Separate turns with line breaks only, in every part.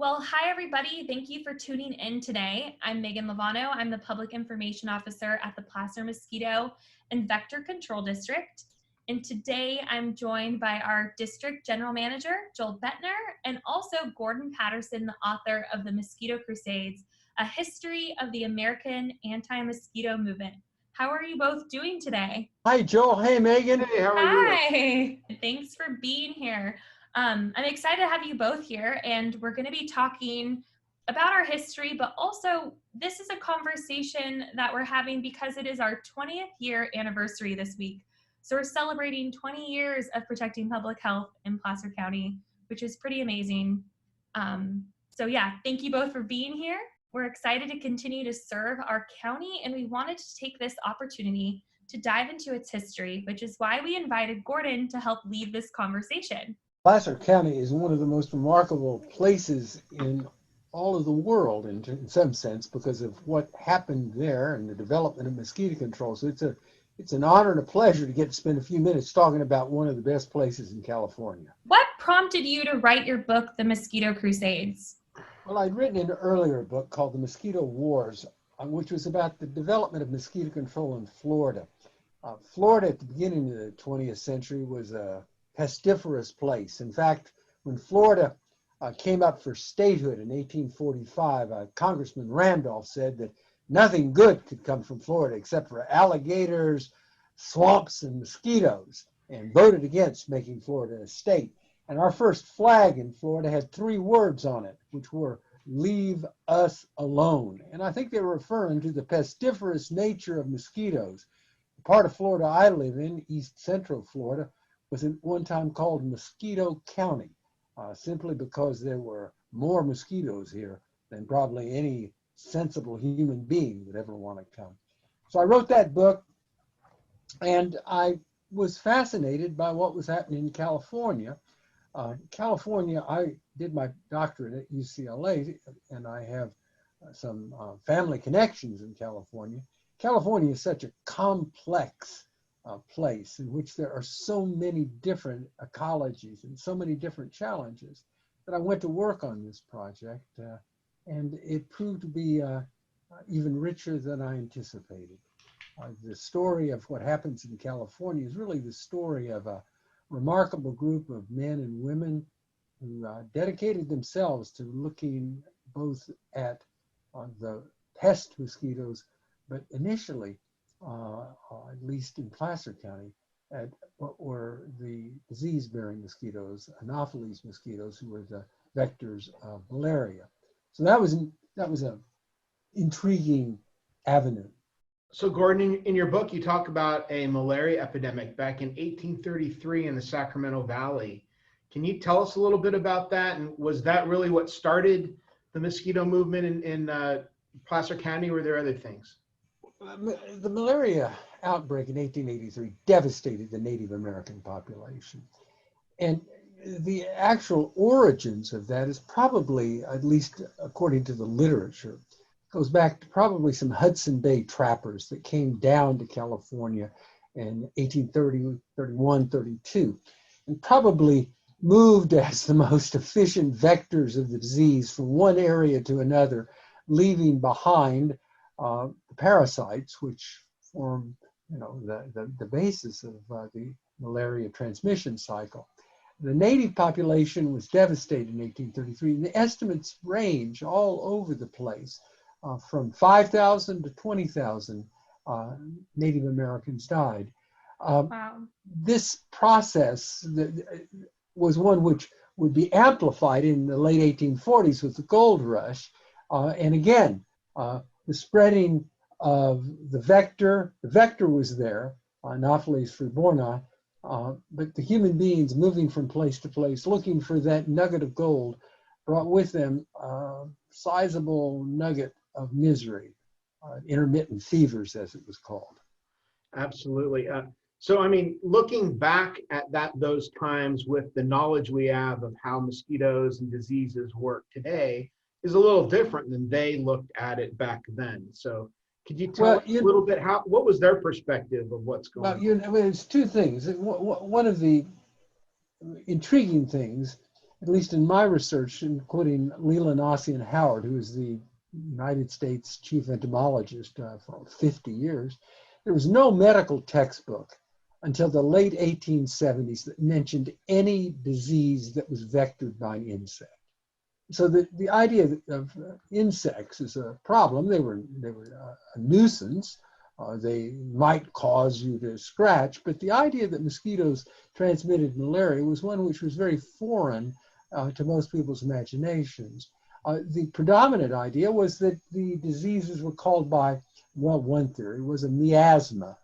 Well, hi, everybody. Thank you for tuning in today. I'm Meagan Luevano. I'm the Public Information Officer at the Placer Mosquito and Vector Control District. And today I'm joined by our District General Manager, Joel Buettner, and also Gordon Patterson, the author of the Mosquito Crusades, a history of the American anti-mosquito movement. How are you both doing today?
Hi, Joel. Hey, Megan.
Hey, how are you?
Hi, thanks for being here. I'm excited to have you both here, and we're going to be talking about our history, but also this is a conversation that we're having because it is our 20th year anniversary this week. So we're celebrating 20 years of protecting public health in Placer County, which is pretty amazing. So yeah, thank you both for being here. We're excited to continue to serve our county, and we wanted to take this opportunity to dive into its history, which is why we invited Gordon to help lead this conversation.
Placer County is one of the most remarkable places in all of the world in some sense because of what happened there and the development of mosquito control. So it's an honor and a pleasure to get to spend a few minutes talking about one of the best places in California.
What prompted you to write your book, The Mosquito Crusades?
Well, I'd written an earlier book called The Mosquito Wars, which was about the development of mosquito control in Florida. Florida at the beginning of the 20th century was a pestiferous place. In fact, when Florida came up for statehood in 1845, Congressman Randolph said that nothing good could come from Florida except for alligators, swamps, and mosquitoes, and voted against making Florida a state. And our first flag in Florida had 3 words on it, which were "Leave us alone." And I think they were referring to the pestiferous nature of mosquitoes. The part of Florida I live in, east central Florida, was at one time called Mosquito County, simply because there were more mosquitoes here than probably any sensible human being would ever want to come. So I wrote that book, and I was fascinated by what was happening in California. California, I did my doctorate at UCLA, and I have some family connections in California. California is such a complex place in which there are so many different ecologies and so many different challenges that I went to work on this project, and it proved to be even richer than I anticipated. The story of what happens in California is really the story of a remarkable group of men and women who dedicated themselves to looking both at the pest mosquitoes, but initially, at least in Placer County, at what were the disease-bearing mosquitoes, Anopheles mosquitoes, who were the vectors of malaria. So that was an intriguing avenue.
So Gordon, in your book, you talk about a malaria epidemic back in 1833 in the Sacramento Valley. Can you tell us a little bit about that? And was that really what started the mosquito movement in Placer County, or were there other things?
The malaria outbreak in 1883 devastated the Native American population. And the actual origins of that is probably, at least according to the literature, goes back to probably some Hudson Bay trappers that came down to California in 1830, 31, 32, and probably moved as the most efficient vectors of the disease from one area to another, leaving behind the parasites, which form, the basis of the malaria transmission cycle. The native population was devastated in 1833, and the estimates range all over the place. From 5,000 to 20,000 Native Americans died.
Wow.
This process was one which would be amplified in the late 1840s with the gold rush. And again, the spreading of the vector was there, Anopheles friborni, but the human beings moving from place to place, looking for that nugget of gold, brought with them a sizable nugget of misery, intermittent fevers, as it was called.
Absolutely. So, I mean, looking back at those times with the knowledge we have of how mosquitoes and diseases work today is a little different than they looked at it back then. So could you tell us a little bit what was their perspective of what's going on?
It's 2 things. One of the intriguing things at least in my research, including Leland, Ossie, and Howard, who is the United States chief entomologist for 50 years, there was no medical textbook until the late 1870s that mentioned any disease that was vectored by an insect. So the idea of insects is a problem. They were a nuisance. They might cause you to scratch, but the idea that mosquitoes transmitted malaria was one which was very foreign to most people's imaginations. The predominant idea was that the diseases were called by, well, one theory was a miasma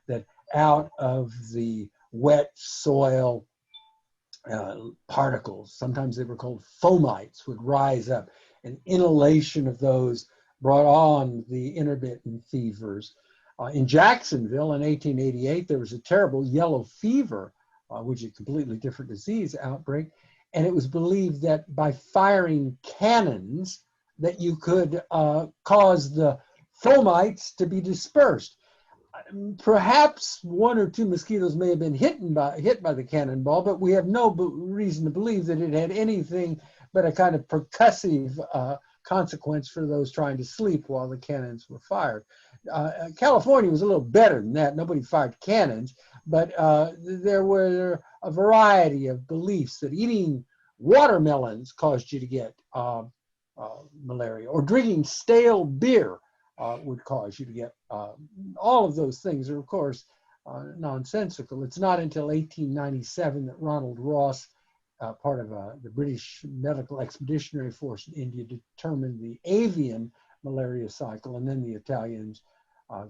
that out of the wet soil particles, sometimes they were called fomites, would rise up. An inhalation of those brought on the intermittent fevers. In Jacksonville in 1888, there was a terrible yellow fever, which is a completely different disease outbreak. And it was believed that by firing cannons that you could cause the fomites to be dispersed. Perhaps one or two mosquitoes may have been hit by the cannonball, but we have no reason to believe that it had anything but a kind of percussive consequence for those trying to sleep while the cannons were fired. California was a little better than that. Nobody fired cannons, but there were a variety of beliefs that eating watermelons caused you to get malaria, or drinking stale beer would cause you to get all of those things are, of course, nonsensical. It's not until 1897 that Ronald Ross, part of the British Medical Expeditionary Force in India, determined the avian malaria cycle, and then the Italians,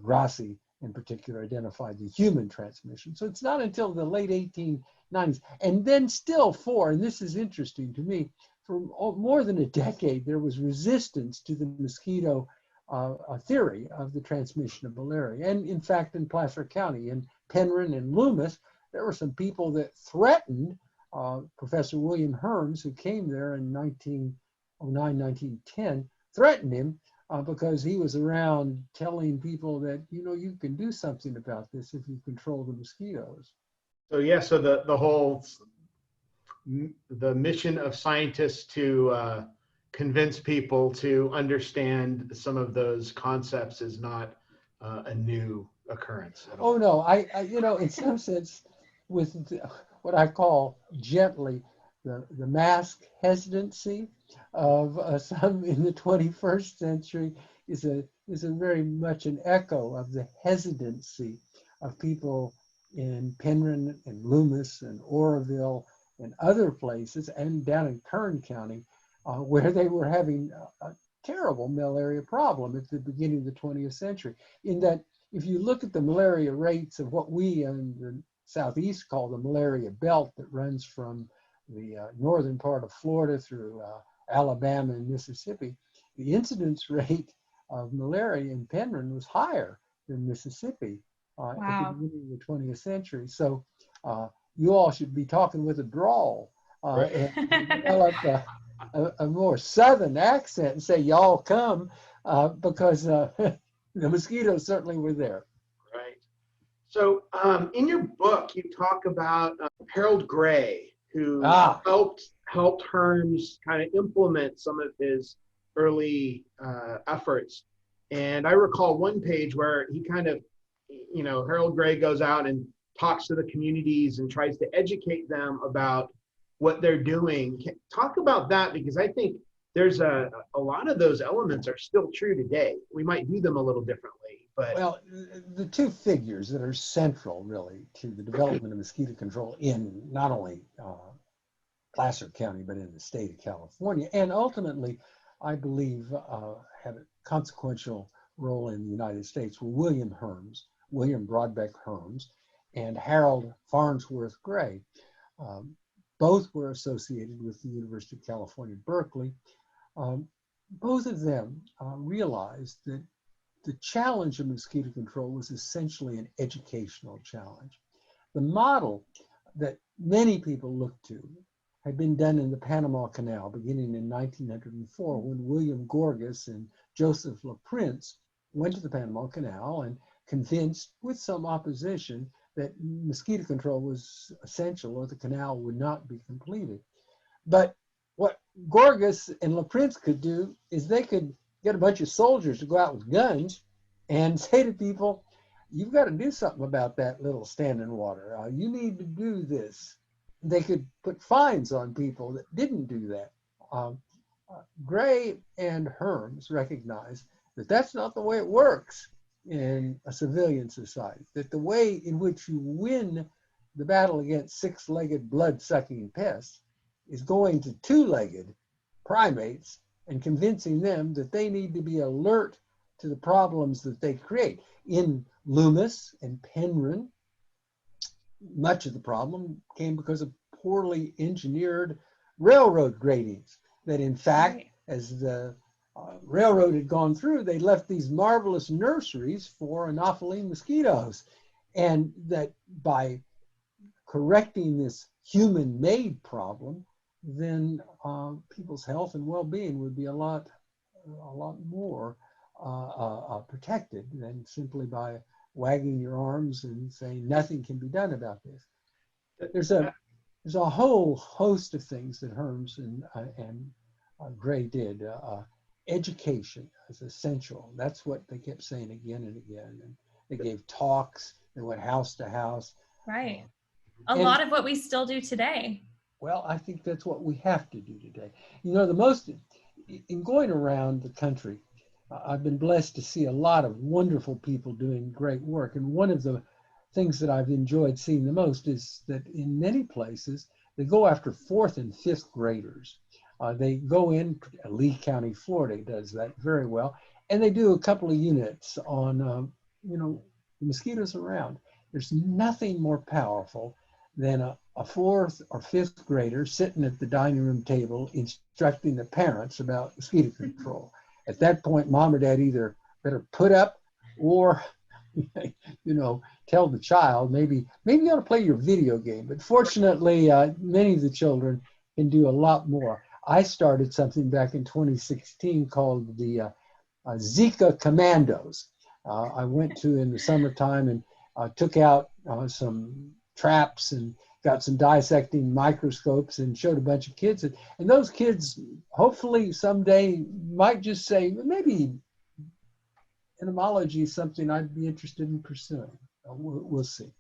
Grassi in particular, identified the human transmission. So it's not until the late 1890s, and then still and this is interesting to me, for more than a decade, there was resistance to the mosquito a theory of the transmission of malaria. And in fact, in Placer County, in Penryn and Loomis, there were some people that threatened Professor William Herms, who came there in 1909, 1910, threatened him because he was around telling people that, you can do something about this if you control the mosquitoes.
So yeah, so the mission of scientists to convince people to understand some of those concepts is not a new occurrence at all.
Oh no, I in some sense, with what I call gently the mask hesitancy of some in the 21st century is a very much an echo of the hesitancy of people in Penryn and Loomis and Oroville and other places, and down in Kern County, where they were having a terrible malaria problem at the beginning of the 20th century. In that, if you look at the malaria rates of what we in the Southeast call the malaria belt that runs from the northern part of Florida through Alabama and Mississippi, the incidence rate of malaria in Penryn was higher than Mississippi at the beginning of the 20th century. So you all should be talking with a drawl and develop a more southern accent and say, y'all come, because the mosquitoes certainly were there.
Right. So in your book, you talk about Harold Gray, who helped Herms kind of implement some of his early efforts. And I recall one page where he kind of, Harold Gray goes out and talks to the communities and tries to educate them about what they're doing. Talk about that, because I think there's a lot of those elements are still true today. We might do them a little differently, but
well, the two figures that are central really to the development of mosquito control in not only Placer County but in the state of California, and ultimately I believe had a consequential role in the United States, were William Broadbeck Herms and Harold Farnsworth Gray. Both were associated with the University of California, Berkeley. Both of them realized that the challenge of mosquito control was essentially an educational challenge. The model that many people looked to had been done in the Panama Canal beginning in 1904, when William Gorgas and Joseph LaPrince went to the Panama Canal and convinced, with some opposition, that mosquito control was essential or the canal would not be completed. But what Gorgas and LaPrince could do is they could get a bunch of soldiers to go out with guns and say to people, you've got to do something about that little standing water. You need to do this. They could put fines on people that didn't do that. Gray and Herms recognized that that's not the way it works in a civilian society, that the way in which you win the battle against six-legged blood-sucking pests is going to two-legged primates and convincing them that they need to be alert to the problems that they create. In Loomis and Penryn, much of the problem came because of poorly engineered railroad gratings, that in fact, as the railroad had gone through, they left these marvelous nurseries for Anopheline mosquitoes. And that by correcting this human-made problem, then people's health and well-being would be a lot more protected than simply by wagging your arms and saying nothing can be done about this. There's a whole host of things that Herms and Gray did. Education is essential. That's what they kept saying again and again. And they gave talks. They went house to house.
Right. A lot of what we still do today.
Well, I think that's what we have to do today. You know, in going around the country, I've been blessed to see a lot of wonderful people doing great work. And one of the things that I've enjoyed seeing the most is that in many places, they go after 4th and 5th graders. They go in, Lee County, Florida does that very well, and they do a couple of units on, the mosquitoes around. There's nothing more powerful than a 4th or 5th grader sitting at the dining room table instructing the parents about mosquito control. At that point, mom or dad either better put up or, tell the child, maybe you ought to play your video game. But fortunately, many of the children can do a lot more. I started something back in 2016 called the Zika Commandos. I went to in the summertime and took out some traps and got some dissecting microscopes and showed a bunch of kids. And those kids hopefully someday might just say, maybe entomology is something I'd be interested in pursuing. We'll see.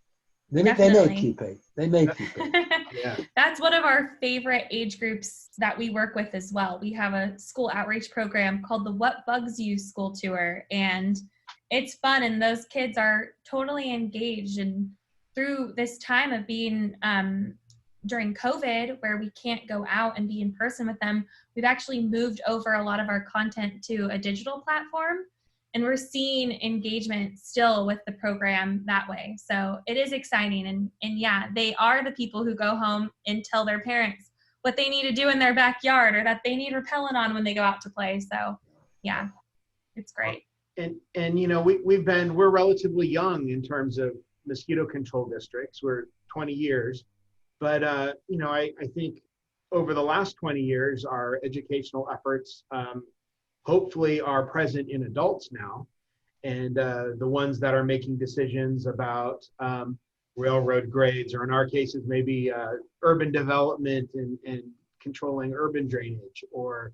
They may keep it. They may keep it.
Yeah. That's one of our favorite age groups that we work with as well. We have a school outreach program called the What Bugs You School Tour, and it's fun. And those kids are totally engaged. And through this time of being during COVID, where we can't go out and be in person with them, we've actually moved over a lot of our content to a digital platform. And we're seeing engagement still with the program that way. So it is exciting. And yeah, they are the people who go home and tell their parents what they need to do in their backyard or that they need repellent on when they go out to play. So yeah, it's great.
And we're relatively young in terms of mosquito control districts. We're 20 years. But, I think over the last 20 years, our educational efforts hopefully are present in adults now, and the ones that are making decisions about railroad grades, or in our cases, maybe urban development and controlling urban drainage, or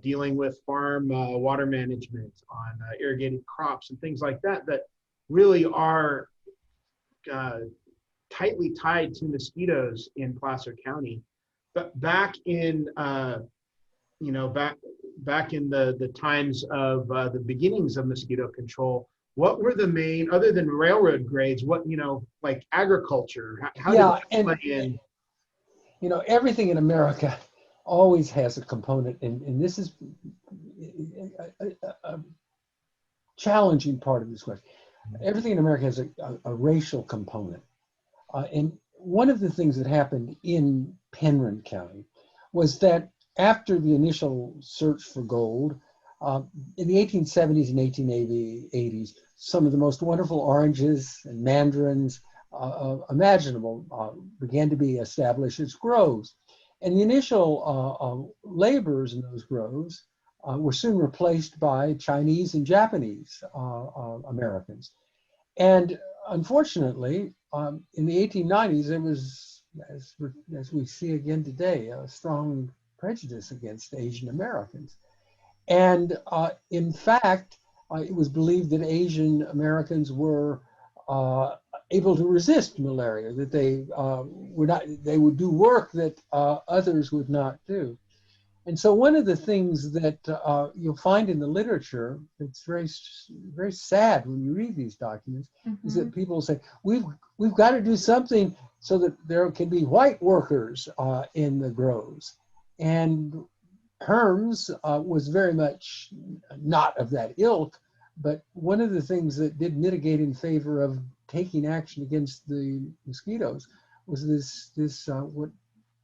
dealing with farm water management on irrigated crops and things like that, that really are tightly tied to mosquitoes in Placer County. But back in back in the times of the beginnings of mosquito control, what were the main, other than railroad grades, what, like agriculture, how did that play in?
Everything in America always has a component, and this is a challenging part of this question. Everything in America has a racial component. And one of the things that happened in Penryn County was that after the initial search for gold, in the 1870s and 1880s, some of the most wonderful oranges and mandarins imaginable began to be established as groves. And the initial laborers in those groves were soon replaced by Chinese and Japanese Americans. And unfortunately, in the 1890s, there was as we see again today, a strong prejudice against Asian Americans. And in fact, it was believed that Asian Americans were able to resist malaria, that they would do work that others would not do. And so one of the things that you'll find in the literature, it's very, very sad when you read these documents, is that people say, we've got to do something so that there can be white workers in the groves. And Herms was very much not of that ilk, but one of the things that did mitigate in favor of taking action against the mosquitoes was this what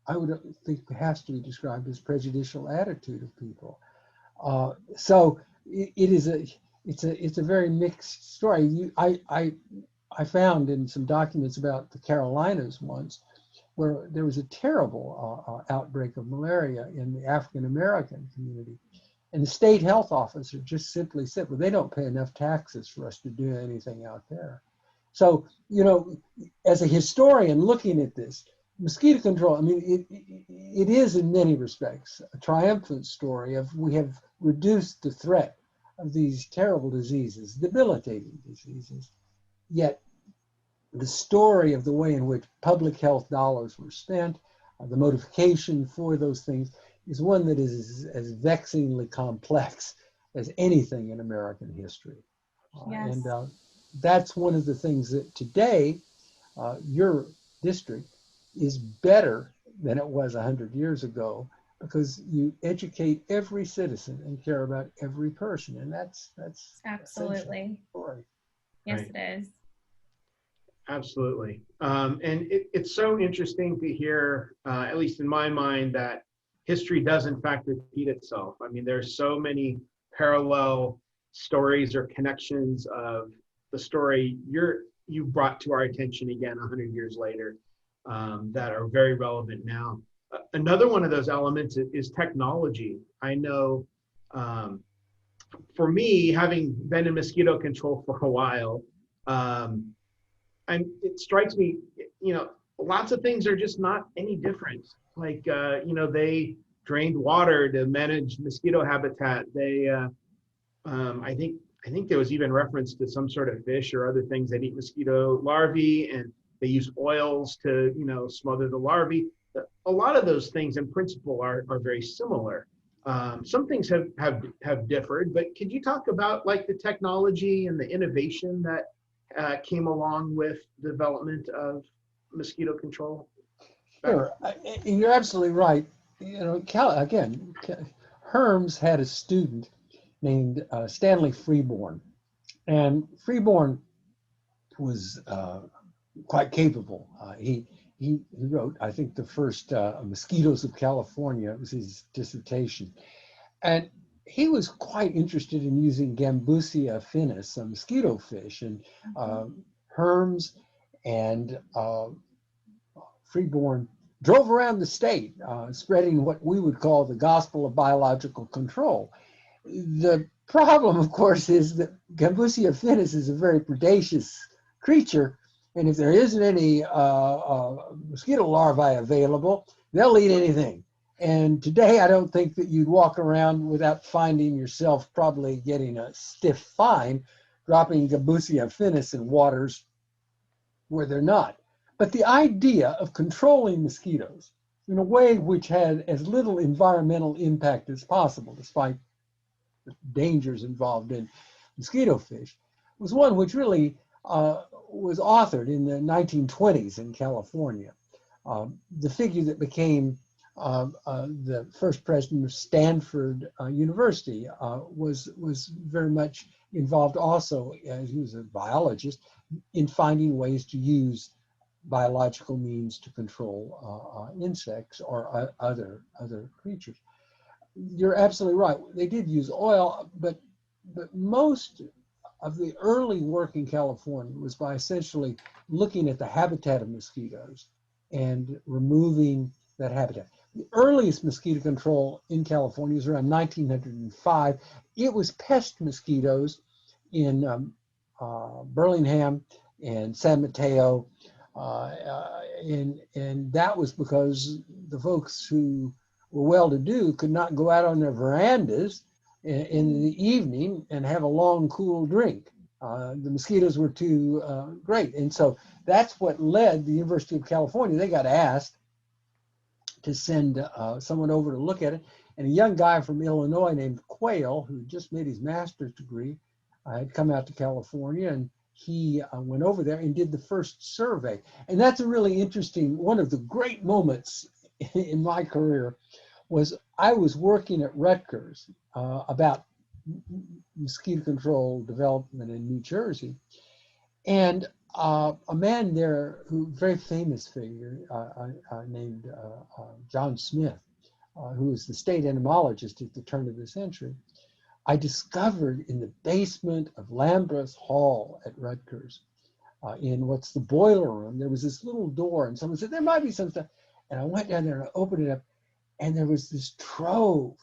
I would think has to be described as prejudicial attitude of people. So it's a very mixed story. I found in some documents about the Carolinas once where there was a terrible outbreak of malaria in the African American community. And the state health officer just simply said, well, they don't pay enough taxes for us to do anything out there. So, as a historian looking at this, mosquito control, I mean, it is in many respects a triumphant story of we have reduced the threat of these terrible diseases, debilitating diseases. Yet the story of the way in which public health dollars were spent, the motivation for those things, is one that is as vexingly complex as anything in American history.
Yes.
And that's one of the things that today your district is better than it was 100 years ago, because you educate every citizen and care about every person, and that's
absolutely
the story.
yes,
Right.
It is.
Absolutely. And it's so interesting to hear, at least in my mind, that history does in fact repeat itself. I mean, there's so many parallel stories or connections of the story you brought to our attention again 100 years later that are very relevant now. Another one of those elements is technology. I know for me, having been in mosquito control for a while, it strikes me, lots of things are just not any different. Like, they drained water to manage mosquito habitat. They, I think there was even reference to some sort of fish or other things that eat mosquito larvae, and they use oils to, smother the larvae. A lot of those things in principle are very similar. Some things have differed, but could you talk about like the technology and the innovation that came along with the development of mosquito control?
Sure, and you're absolutely right. Again, Herms had a student named Stanley Freeborn, and Freeborn was quite capable. He wrote, I think, the first Mosquitoes of California. It was his dissertation, and he was quite interested in using Gambusia affinis, a mosquito fish, and Herms and Freeborn drove around the state, spreading what we would call the gospel of biological control. The problem, of course, is that Gambusia affinis is a very predaceous creature, and if there isn't any mosquito larvae available, they'll eat anything. And today, I don't think that you'd walk around without finding yourself probably getting a stiff fine, dropping Gambusia affinis in waters where they're not. But the idea of controlling mosquitoes in a way which had as little environmental impact as possible, despite the dangers involved in mosquito fish, was one which really was authored in the 1920s in California. The figure that became the first president of Stanford University was very much involved also, as he was a biologist, in finding ways to use biological means to control insects or other creatures. You're absolutely right. They did use oil, but most of the early work in California was by essentially looking at the habitat of mosquitoes and removing that habitat. The earliest mosquito control in California was around 1905. It was pest mosquitoes in Burlingame and San Mateo, And that was because the folks who were well-to-do could not go out on their verandas in the evening and have a long, cool drink. The mosquitoes were too great. And so that's what led the University of California. They got asked to send someone over to look at it. And a young guy from Illinois named Quayle, who just made his master's degree, had come out to California, and he went over there and did the first survey. And that's a really interesting, one of the great moments in my career was I was working at Rutgers about mosquito control development in New Jersey. And a man there, who very famous figure named John Smith, who was the state entomologist at the turn of the century, I discovered in the basement of Lambeth Hall at Rutgers, in what's the boiler room, there was this little door, and someone said, there might be some stuff. And I went down there and I opened it up, and there was this trove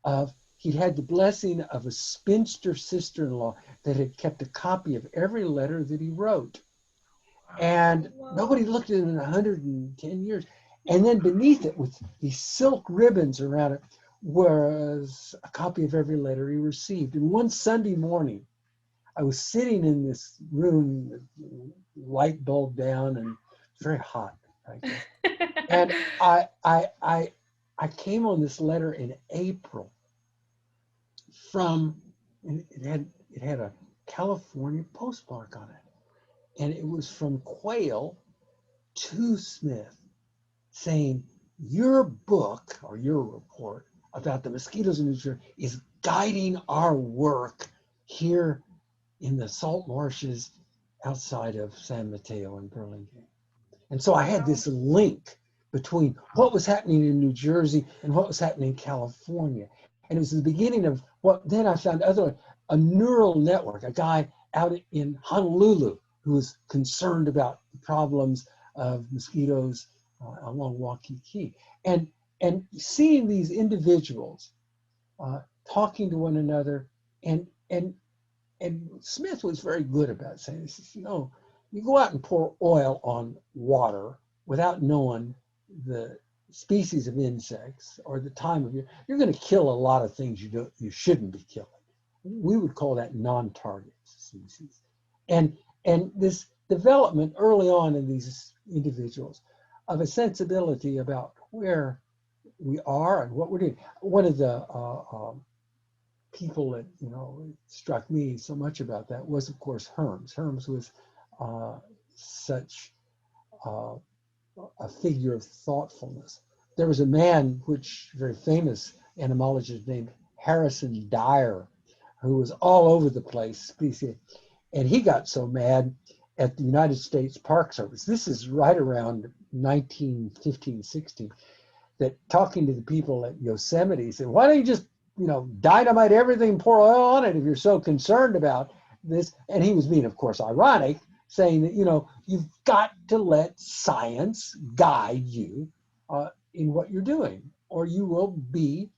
of, he'd had the blessing of a spinster sister-in-law that had kept a copy of every letter that he wrote. And nobody looked at it in 110 years. And then beneath it, with these silk ribbons around it, was a copy of every letter he received. And one Sunday morning, I was sitting in this room, light bulb down, and very hot right there. And I came on this letter in April from, it had a California postmark on it. And it was from Quayle to Smith saying, your book or your report about the mosquitoes in New Jersey is guiding our work here in the salt marshes outside of San Mateo and Burlingame. And so I had this link between what was happening in New Jersey and what was happening in California. And it was the beginning of what then I found a neural network, a guy out in Honolulu who was concerned about the problems of mosquitoes along Waikiki. And seeing these individuals talking to one another, and Smith was very good about saying this, you know, you go out and pour oil on water without knowing the species of insects or the time of year, you're going to kill a lot of things you shouldn't be killing. We would call that non-target species. And this development early on in these individuals of a sensibility about where we are and what we're doing. One of the people that, you know, struck me so much about that was, of course, Herms. Herms was such a figure of thoughtfulness. There was a man, very famous entomologist named Harrison Dyer, who was all over the place, species, and he got so mad at the United States Park Service. This is right around 1915, 16, that talking to the people at Yosemite said, why don't you just, you know, dynamite everything, pour oil on it if you're so concerned about this? And he was being, of course, ironic, saying that, you know, you've got to let science guide you in what you're doing, or you will be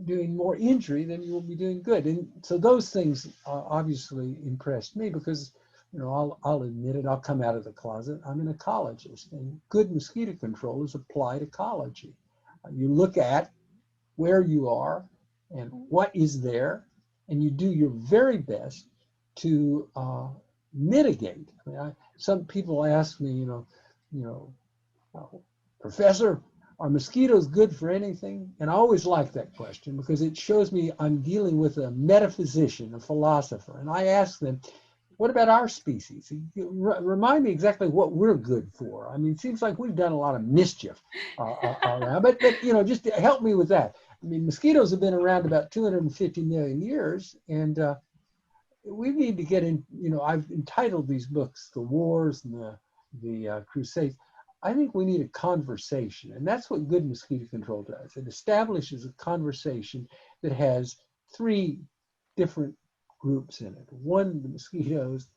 doing more injury than you will be doing good. And so those things obviously impressed me because, you know, I'll admit it, I'll come out of the closet. I'm an ecologist, and good mosquito control is applied ecology. You look at where you are and what is there, and you do your very best to mitigate. I mean, some people ask me, you know, Professor, are mosquitoes good for anything? And I always like that question because it shows me I'm dealing with a metaphysician, a philosopher. And I ask them, what about our species? Remind me exactly what we're good for. I mean, it seems like we've done a lot of mischief around, but you know, just help me with that. I mean, mosquitoes have been around about 250 million years, and we need to get in, you know, I've entitled these books, The Wars and the Crusades. I think we need a conversation, and that's what good mosquito control does. It establishes a conversation that has three different groups in it. One, the mosquitoes,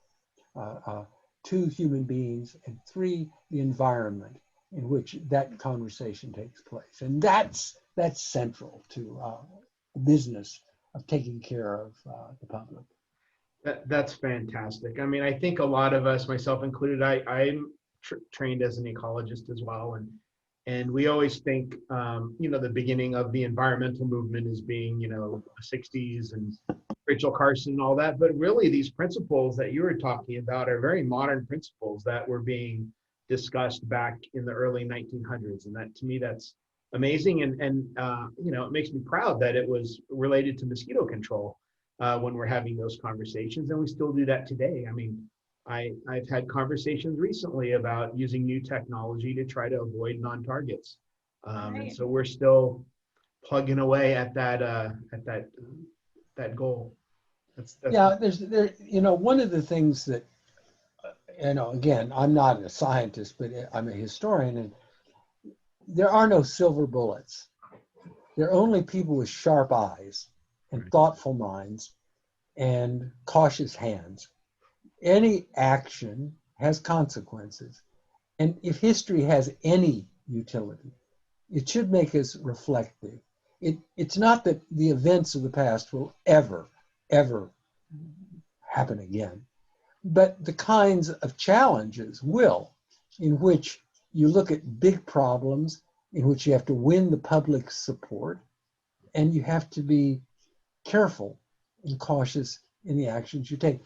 two, human beings, and three, the environment in which that conversation takes place. And that's central to the business of taking care of the public.
That's fantastic. I mean, I think a lot of us, myself included, trained as an ecologist as well, and we always think, the beginning of the environmental movement as being, the 60s and Rachel Carson and all that. But really, these principles that you were talking about are very modern principles that were being discussed back in the early 1900s. And that, to me, that's amazing. And it makes me proud that it was related to mosquito control when we're having those conversations. And we still do that today. I mean, I've had conversations recently about using new technology to try to avoid non-targets,
Right.
and so we're still plugging away at that goal. That's
Yeah, one of the things that, again, I'm not a scientist, but I'm a historian, and there are no silver bullets. There are only people with sharp eyes and thoughtful minds and cautious hands. Any action has consequences. And if history has any utility, it should make us reflective. It's not that the events of the past will ever happen again, but the kinds of challenges will, in which you look at big problems, in which you have to win the public's support, and you have to be careful and cautious in the actions you take.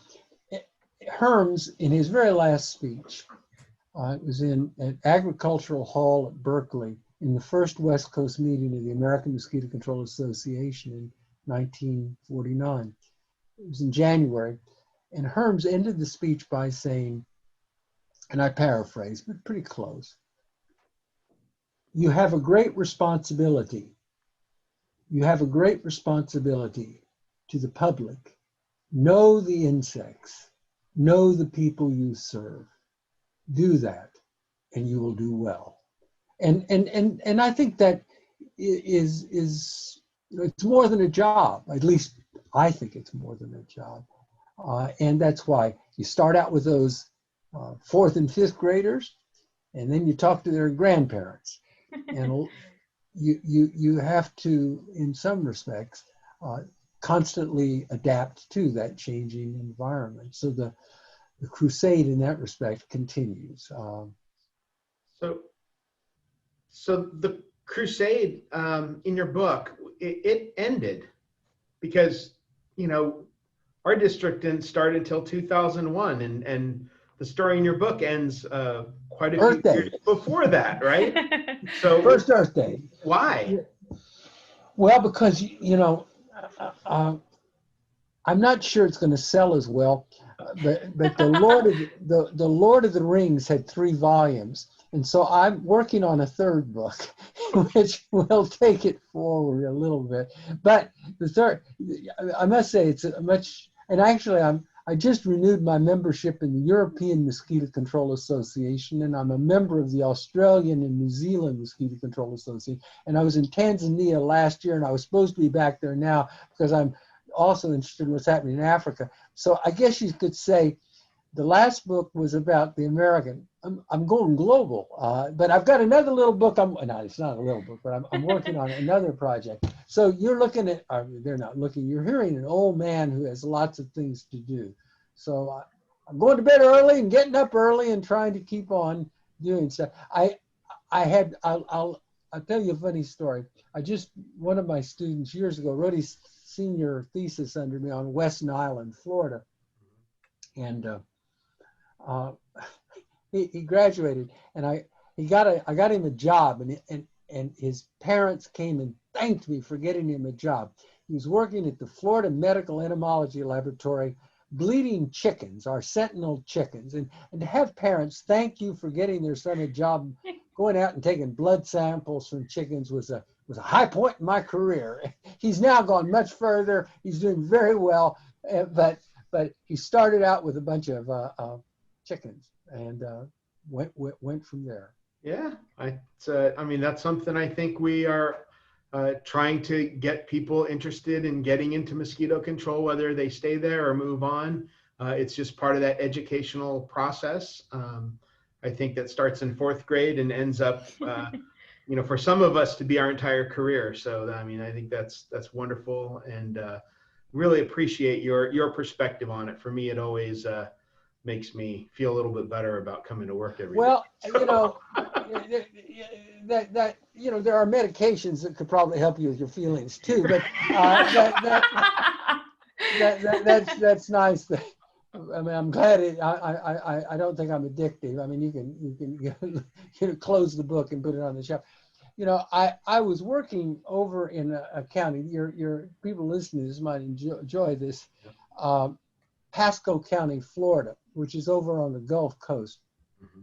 Herms, in his very last speech, it was in an agricultural hall at Berkeley in the first West Coast meeting of the American Mosquito Control Association in 1949. It was in January. And Herms ended the speech by saying, and I paraphrase, but pretty close, "You have a great responsibility. You have a great responsibility to the public. Know the insects. Know the people you serve. Do that, and you will do well." And I think that is it's more than a job. At least I think it's more than a job. And that's why you start out with those fourth and fifth graders, and then you talk to their grandparents. And you have to, in some respects, constantly adapt to that changing environment. So the crusade in that respect continues.
So the crusade in your book, it ended because, our district didn't start until 2001, and the story in your book ends quite a
Earth
few
Day.
years before that, right? So
First Earth Day.
Why?
Well, because I'm not sure it's going to sell as well, but the Lord of the Rings had 3 volumes, and so I'm working on a 3rd book, which will take it forward a little bit. But the third, I must say, it's a much. And actually, I just renewed my membership in the European Mosquito Control Association, and I'm a member of the Australian and New Zealand Mosquito Control Association. And I was in Tanzania last year, and I was supposed to be back there now because I'm also interested in what's happening in Africa. So I guess you could say the last book was about the American. I'm going global, but I've got another little book. No, it's not a little book, but I'm working on another project. So you're looking at, they're not looking, you're hearing an old man who has lots of things to do. So I'm going to bed early and getting up early and trying to keep on doing stuff. I'll tell you a funny story. One of my students years ago wrote his senior thesis under me on West Island, Florida. And he graduated, and I got him a job, and his parents came and thanked me for getting him a job. He was working at the Florida Medical Entomology Laboratory, bleeding chickens, our sentinel chickens, and to have parents thank you for getting their son a job, going out and taking blood samples from chickens was a high point in my career. He's now gone much further. He's doing very well, but he started out with a bunch of chickens and went from there.
Yeah, that's something I think we are trying to get people interested in getting into mosquito control, whether they stay there or move on. It's just part of that educational process. I think that starts in 4th grade and ends up, for some of us to be our entire career. So, I think that's wonderful, and really appreciate your perspective on it. For me, it always makes me feel a little bit better about coming to work every day.
Well, there are medications that could probably help you with your feelings too, but that's nice. I mean, I'm glad I don't think I'm addictive. I mean, you can close the book and put it on the shelf. I was working over in a county. Your people listening to this might enjoy this. Pasco County, Florida, which is over on the Gulf Coast. Mm-hmm.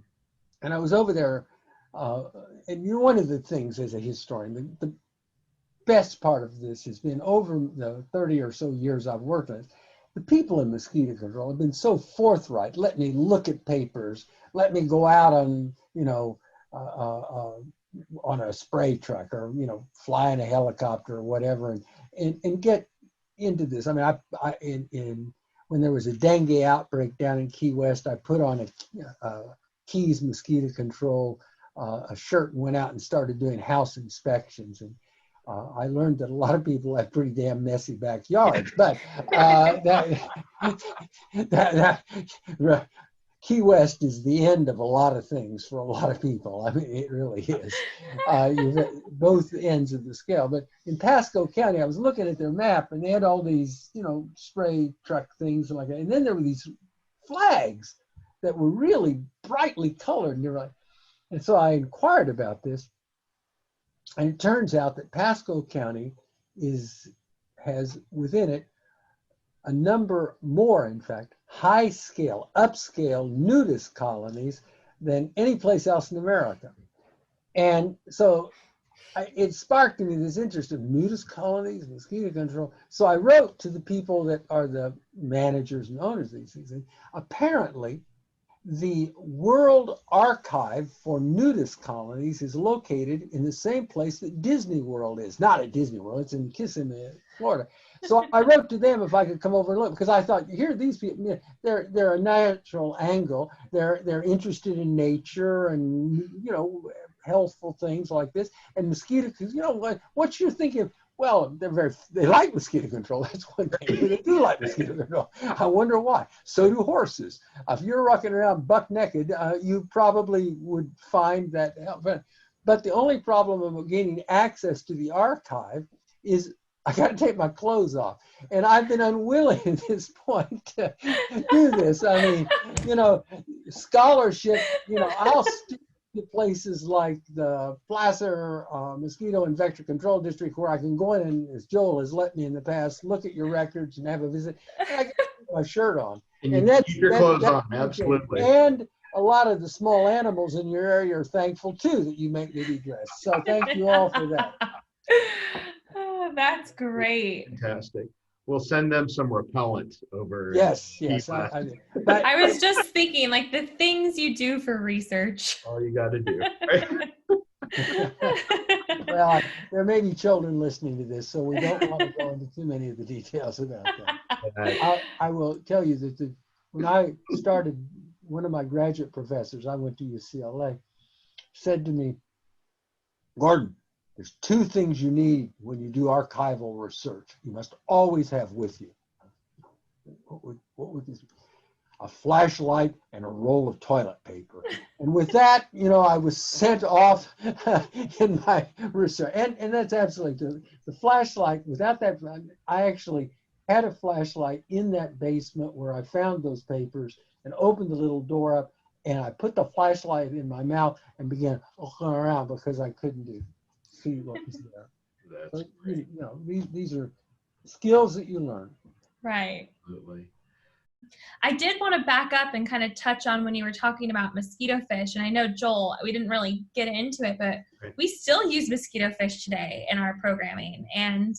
And I was over there, and one of the things as a historian, the best part of this has been over the 30 or so years I've worked on it. The people in mosquito control have been so forthright. Let me look at papers. Let me go out on, on a spray truck or, fly in a helicopter or whatever and get into this. I mean, when there was a dengue outbreak down in Key West, I put on a Keys mosquito control a shirt and went out and started doing house inspections. And I learned that a lot of people have pretty damn messy backyards, but Key West is the end of a lot of things for a lot of people. I mean, it really is. You've at both ends of the scale. But in Pasco County, I was looking at their map, and they had all these, spray truck things like that. And then there were these flags that were really brightly colored. And so I inquired about this. And it turns out that Pasco County has within it a number more, in fact, high-scale, upscale nudist colonies than any place else in America. And so it sparked in me this interest in nudist colonies, mosquito control. So I wrote to the people that are the managers and owners of these things. And apparently, the World Archive for Nudist Colonies is located in the same place that Disney World is. Not at Disney World, it's in Kissimmee, Florida. So I wrote to them if I could come over and look, because I thought, here, these people, they're a natural angle. They're interested in nature and, healthful things like this. And mosquito, what you're thinking, well, they like mosquito control. That's one thing. They do like mosquito control. I wonder why. So do horses. If you're rocking around buck naked, you probably would find that. But the only problem of gaining access to the archive is I got to take my clothes off. And I've been unwilling at this point to do this. I mean, scholarship, I'll stick to places like the Placer Mosquito and Vector Control District where I can go in and, as Joel has let me in the past, look at your records and have a visit. And I can put my shirt on.
And that's, keep your clothes on, absolutely.
And a lot of the small animals in your area are thankful, too, that you make me be dressed. So thank you all for that.
Oh, that's great.
Fantastic. We'll send them some repellent over.
Yes.
But I was just thinking, like, the things you do for research.
All you got to do.
Well, there may be children listening to this, so we don't want to go into too many of the details about that. I will tell you that when I started, one of my graduate professors, I went to UCLA, said to me, Gordon, there's two things you need when you do archival research. You must always have with you. What would this be? A flashlight and a roll of toilet paper. And with that, I was sent off in my research. And that's absolutely true. The flashlight, without that, I actually had a flashlight in that basement where I found those papers and opened the little door up, and I put the flashlight in my mouth and began looking around because I couldn't see what was there. So, these are skills that you learn.
Right.
Absolutely.
I did want to back up and kind of touch on when you were talking about mosquito fish. And I know, Joel, we didn't really get into it, but we still use mosquito fish today in our programming. And,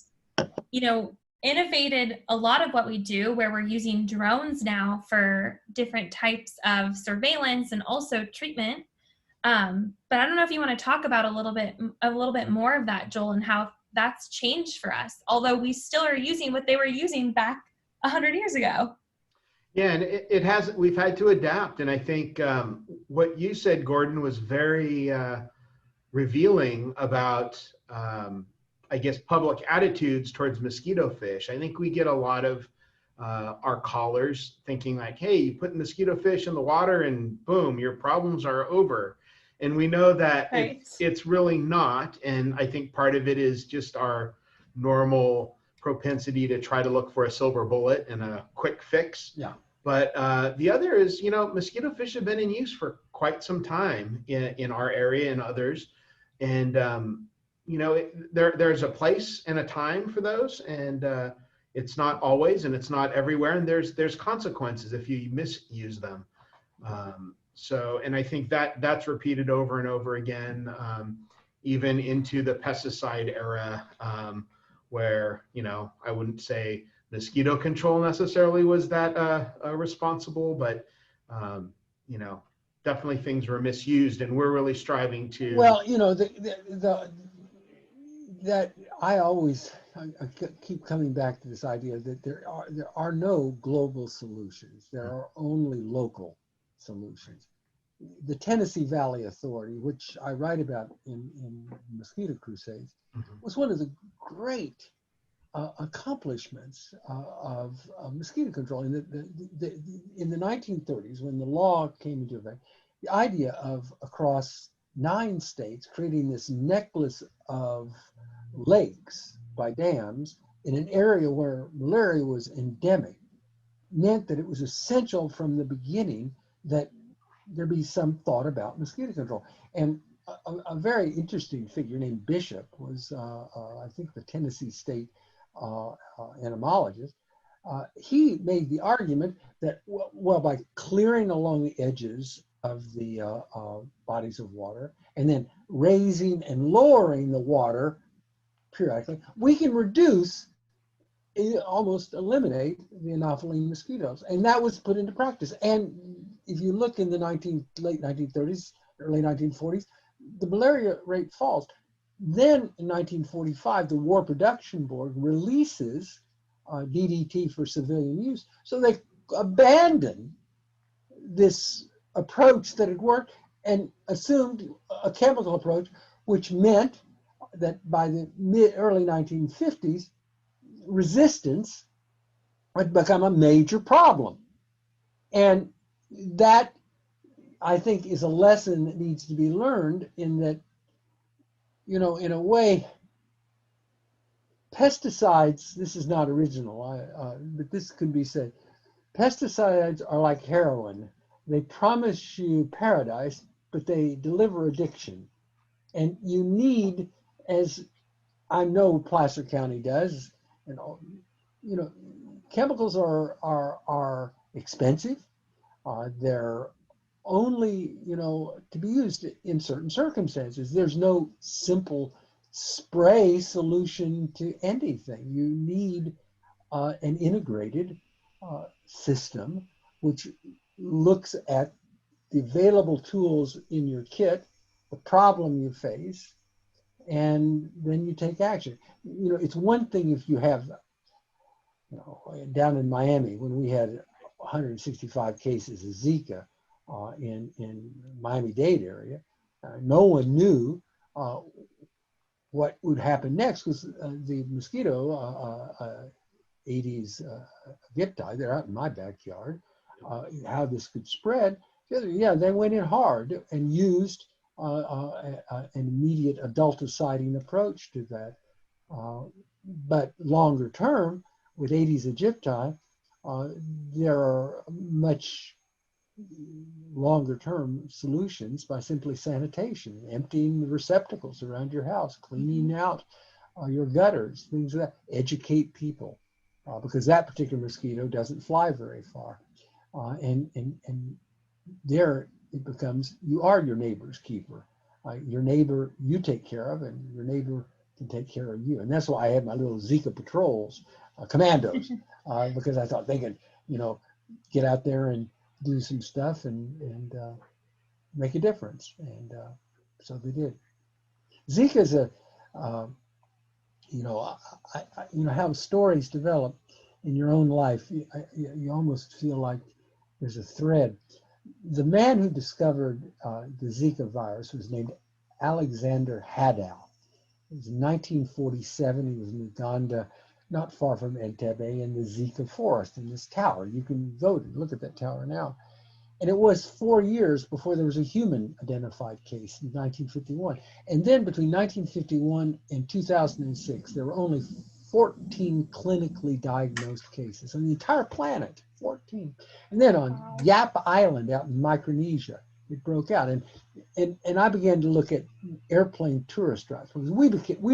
innovated a lot of what we do, where we're using drones now for different types of surveillance and also treatment. But I don't know if you want to talk about a little bit more of that, Joel, and how that's changed for us, although we still are using what they were using back 100 years ago.
Yeah, and it hasn't, we've had to adapt. And I think what you said, Gordon, was very revealing about, I guess, public attitudes towards mosquito fish. I think we get a lot of our collars, thinking like, hey, you put mosquito fish in the water and boom, your problems are over. And we know that
Right.
it's really not. And I think part of it is just our normal propensity to try to look for a silver bullet and a quick fix.
Yeah.
But the other is, mosquito fish have been in use for quite some time in our area and others. And, there's a place and a time for those. And it's not always, and it's not everywhere. And there's consequences if you misuse them. And I think that's repeated over and over again, even into the pesticide era, where, I wouldn't say mosquito control necessarily was that responsible, but, definitely things were misused, and we're really striving to.
Well, that I keep coming back to this idea that there are no global solutions. There are only local solutions. The Tennessee Valley Authority, which I write about in Mosquito Crusades, was one of the great accomplishments of mosquito control. In the 1930s, when the law came into effect, the idea of across 9 states creating this necklace of lakes by dams in an area where malaria was endemic meant that it was essential from the beginning that there be some thought about mosquito control. And a very interesting figure named Bishop was, I think, the Tennessee State entomologist. He made the argument that, well, by clearing along the edges of the bodies of water and then raising and lowering the water periodically, we can reduce, almost eliminate the Anopheline mosquitoes. And that was put into practice. And if you look in the late 1930s, early 1940s, the malaria rate falls. Then in 1945, the War Production Board releases DDT for civilian use. So they abandoned this approach that had worked and assumed a chemical approach, which meant that by the early 1950s, resistance had become a major problem. And that, I think, is a lesson that needs to be learned, in that, in a way, pesticides, this is not original, but this could be said, pesticides are like heroin. They promise you paradise, but they deliver addiction. And you need, as I know Placer County does, chemicals are expensive. They're only, to be used in certain circumstances. There's no simple spray solution to anything. You need an integrated system which looks at the available tools in your kit, the problem you face, and then you take action. It's one thing if you have, down in Miami, when we had 165 cases of Zika in Miami-Dade area, no one knew what would happen next, because the mosquito, Aedes aegypti, they're out in my backyard, how this could spread. Yeah, they went in hard and used an immediate adulticiding approach to that. But longer term, with Aedes aegypti, there are much longer term solutions by simply sanitation, emptying the receptacles around your house, cleaning out your gutters, things like that. Educate people, because that particular mosquito doesn't fly very far. And there it becomes, you are your neighbor's keeper. Your neighbor you take care of, and your neighbor can take care of you. And that's why I had my little Zika patrols, commandos, because I thought they could, get out there and do some stuff and make a difference. And so they did. Zika is how stories develop in your own life. You almost feel like there's a thread. The man who discovered the Zika virus was named Alexander Hadow. It was in 1947. He was in Uganda not far from Entebbe in the Zika forest in this tower. You can go to look at that tower now. And it was 4 years before there was a human identified case in 1951. And then between 1951 and 2006, there were only 14 clinically diagnosed cases on the entire planet, 14. And then on Yap Island out in Micronesia, it broke out. And I began to look at airplane tourist routes. We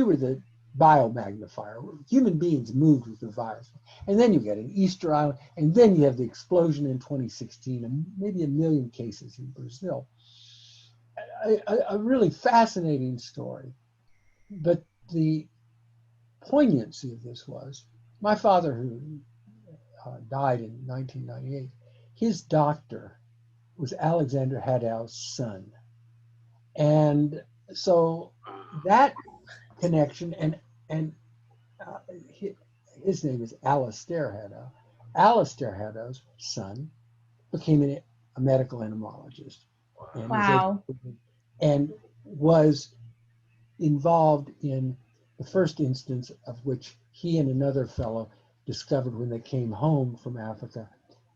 were the biomagnifier. Human beings moved with the virus. And then you get an Easter Island, and then you have the explosion in 2016, and maybe 1 million cases in Brazil. A really fascinating story. But the poignancy of this was, my father, who died in 1998, his doctor was Alexander Hadow's son. And so that connection, and his name is Alistair Hadow. Alistair Hadow's son became a medical entomologist. And
Wow.
and was involved in the first instance of which he and another fellow discovered when they came home from Africa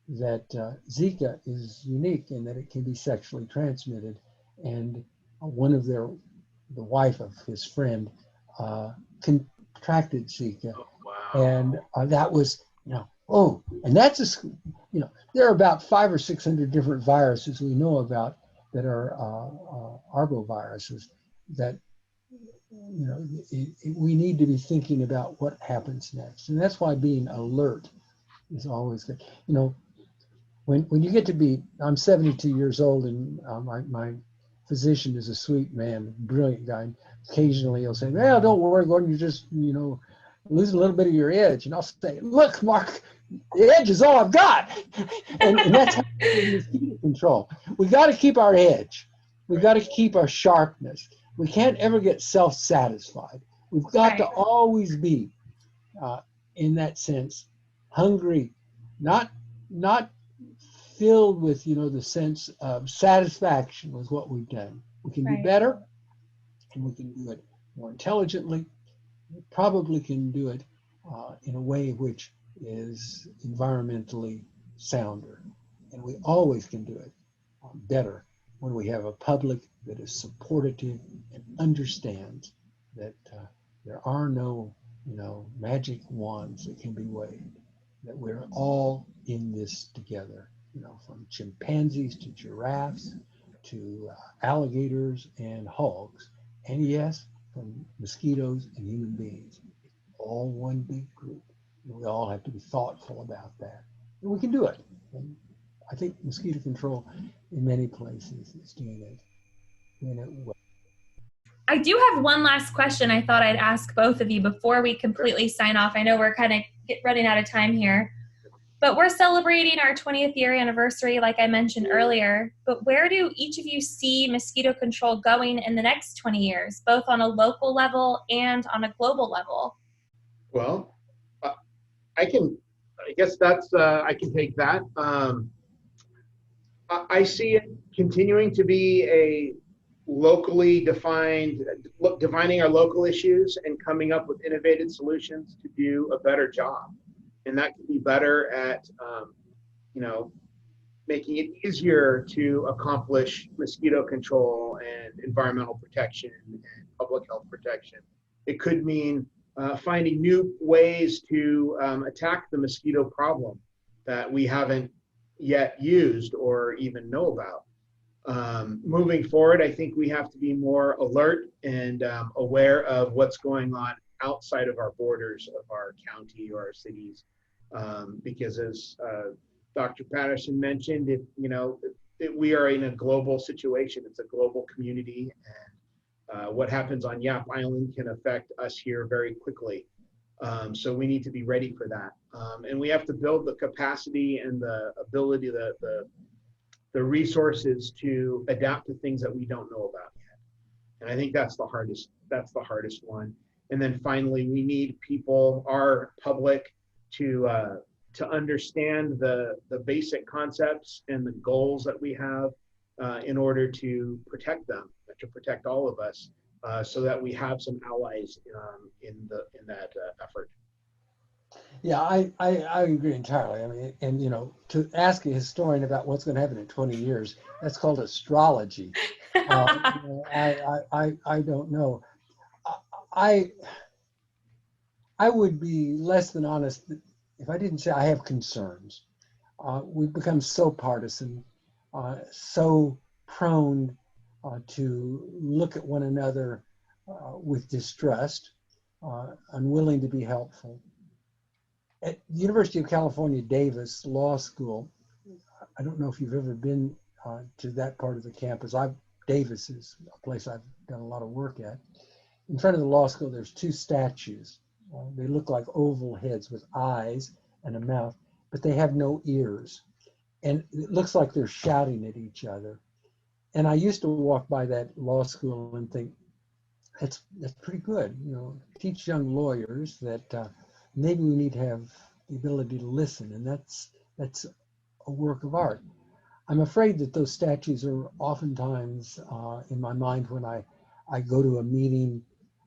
that Zika is unique in that it can be sexually transmitted. And one of the wife of his friend contracted Zika.
Oh, wow.
And that was, and that's there are about 500 or 600 different viruses we know about that are arboviruses that, we need to be thinking about what happens next. And that's why being alert is always good. When you get to be, I'm 72 years old, and my physician is a sweet man, brilliant guy. Occasionally he'll say, well, don't worry, Gordon, you're just, losing a little bit of your edge. And I'll say, look, Mark, the edge is all I've got. and that's how mosquito control. We got to keep our edge. We got to keep our sharpness. We can't ever get self-satisfied. We've got to always be, in that sense, hungry, not filled with, the sense of satisfaction with what we've done. We can do better, and we can do it more intelligently. We probably can do it in a way which is environmentally sounder. And we always can do it better when we have a public that is supportive and understands that there are no, magic wands that can be waved, that we're all in this together, from chimpanzees to giraffes to alligators and hogs, and yes, from mosquitoes and human beings. All one big group. And we all have to be thoughtful about that. And we can do it. And I think mosquito control in many places is doing it well.
I do have one last question I thought I'd ask both of you before we completely sign off. I know we're kind of running out of time here, but we're celebrating our 20th year anniversary, like I mentioned earlier. But where do each of you see mosquito control going in the next 20 years, both on a local level and on a global level?
Well, I can take that. I see it continuing to be a locally defining our local issues and coming up with innovative solutions to do a better job. And that can be better at, making it easier to accomplish mosquito control and environmental protection and public health protection. It could mean finding new ways to attack the mosquito problem that we haven't yet used or even know about. Moving forward, I think we have to be more alert and aware of what's going on outside of our borders of our county or our cities, because as Dr. Patterson mentioned, we are in a global situation. It's a global community, and what happens on Yap Island can affect us here very quickly. So we need to be ready for that, and we have to build the capacity and the ability, the resources to adapt to things that we don't know about yet. And I think that's the hardest one. And then finally, we need people, our public, to understand the basic concepts and the goals that we have in order to protect them, to protect all of us, so that we have some allies in that effort.
Yeah, I agree entirely. I mean, and you know, to ask a historian about what's going to happen in 20 years, that's called astrology. You know, I don't know. I I would be less than honest if I didn't say I have concerns. We've become so partisan, so prone to look at one another with distrust, unwilling to be helpful. At the University of California, Davis Law School, I don't know if you've ever been to that part of the campus. Davis is a place I've done a lot of work at. In front of the law school, there's two statues. They look like oval heads with eyes and a mouth, but they have no ears. And it looks like they're shouting at each other. And I used to walk by that law school and think, that's pretty good. You know, teach young lawyers that maybe we need to have the ability to listen, and that's a work of art. I'm afraid that those statues are oftentimes in my mind when I go to a meeting.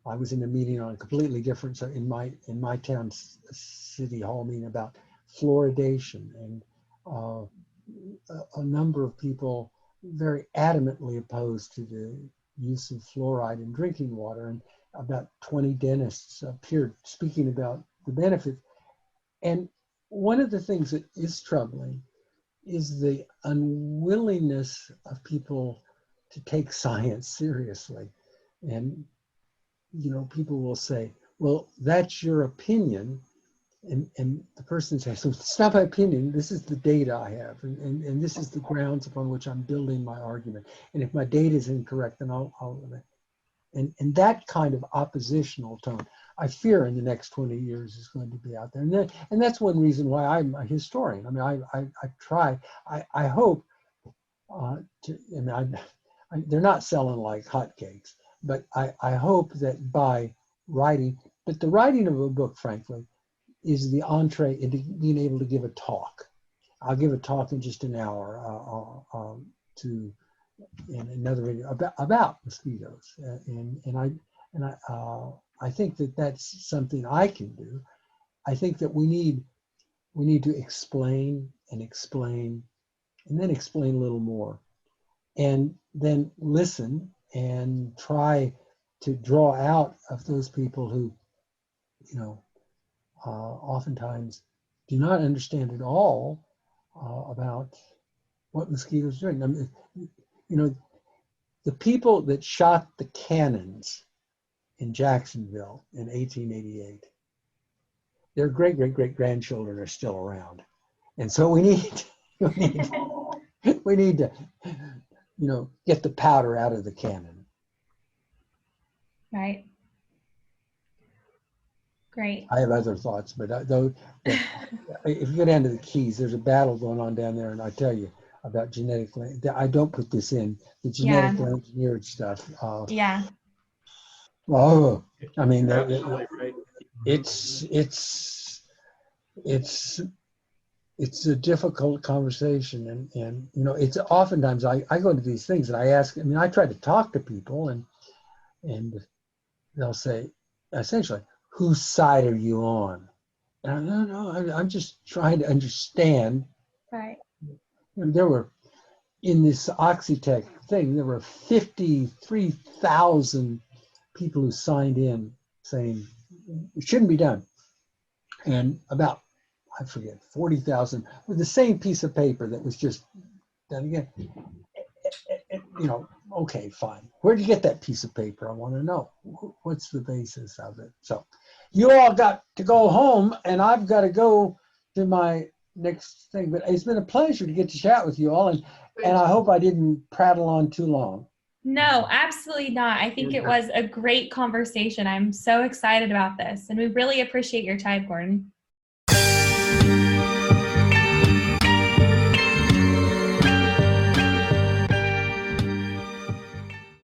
I was in a meeting on a completely different, so in my town's city hall meeting about fluoridation, and a number of people very adamantly opposed to the use of fluoride in drinking water, and about 20 dentists appeared speaking about the benefits. And one of the things that is troubling is the unwillingness of people to take science seriously. And, you know, people will say, well, that's your opinion. And the person says, so it's not my opinion, this is the data I have, and this is the grounds upon which I'm building my argument. And if my data is incorrect, then I'll and that kind of oppositional tone, I fear in the next 20 years is going to be out there. And that's one reason why I'm a historian. I mean, I hope they're not selling like hotcakes, but I hope that by writing, but the writing of a book, frankly, is the entree into being able to give a talk. I'll give a talk in just an hour to in another video about mosquitoes, and I think that that's something I can do. I think that we need to explain and explain, and then explain a little more, and then listen and try to draw out of those people who, you know, oftentimes do not understand at all about what mosquitoes are doing. I mean, you know, the people that shot the cannons in Jacksonville in 1888, their great-great-great-grandchildren are still around. And so we need to, you know, get the powder out of the cannon.
Right. Great.
I have other thoughts, but if you go down to the Keys, there's a battle going on down there, and I tell you about genetically. I don't put this in the genetically engineered stuff.
Yeah.
Oh, I mean,
Absolutely right.
it's a difficult conversation, and you know, it's oftentimes I go into these things and I ask. I mean, I try to talk to people, and they'll say, essentially, whose side are you on? And I'm just trying to understand.
Right.
And there were, in this Oxitec thing, there were 53,000 people who signed in saying it shouldn't be done. And about, I forget, 40,000 with the same piece of paper that was just done again. You know, okay, fine. Where'd you get that piece of paper? I want to know. What's the basis of it? So you all got to go home, and I've got to go to my next thing. But it's been a pleasure to get to chat with you all, and I hope I didn't prattle on too long.
No, absolutely not. I think it was a great conversation. I'm so excited about this, and we really appreciate your time, Gordon.